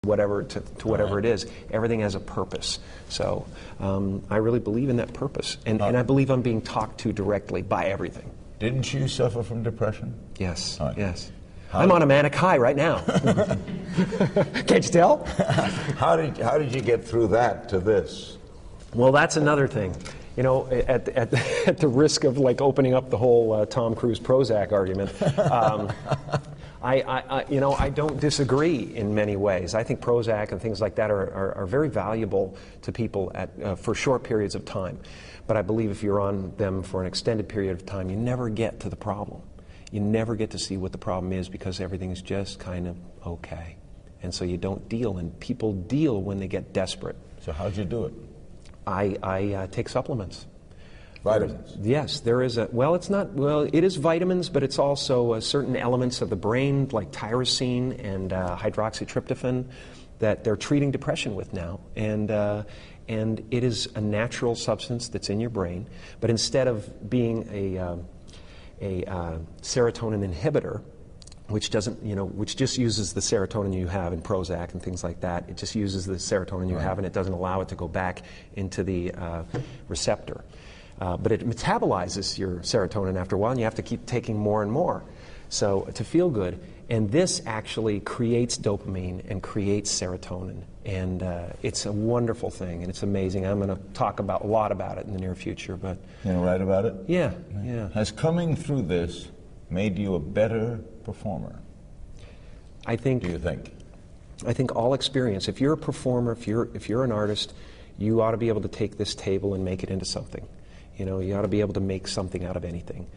whatever to whatever it is. Everything has a purpose. So I really believe in that purpose. And I believe I'm being talked to directly by everything. Didn't you suffer from depression? Yes, yes. I'm on a manic high right now. Can't you tell? How did you get through that to this? Well, that's another thing. You know, at the risk of like opening up the whole Tom Cruise Prozac argument, I don't disagree in many ways. I think Prozac and things like that are very valuable to people for short periods of time. But I believe if you're on them for an extended period of time, you never get to the problem. You never get to see what the problem is because everything's just kind of okay. And so you don't deal, and people deal when they get desperate. So how'd you do it? I take supplements. Vitamins? Yes, there is it is vitamins, but it's also certain elements of the brain, like tyrosine and hydroxytryptophan, that they're treating depression with now. And it is a natural substance that's in your brain, but instead of being a serotonin inhibitor, which just uses the serotonin you have in Prozac and things like that. It just uses the serotonin you have, and it doesn't allow it to go back into the receptor. But it metabolizes your serotonin after a while, and you have to keep taking more and more to feel good. And this actually creates dopamine and creates serotonin. And it's a wonderful thing, and it's amazing. I'm going to talk a lot about it in the near future. But you know, write about it? Yeah, yeah. Has coming through this made you a better performer? I think. Do you think? I think all experience. If you're a performer, if you're an artist, you ought to be able to take this table and make it into something. You know, you ought to be able to make something out of anything.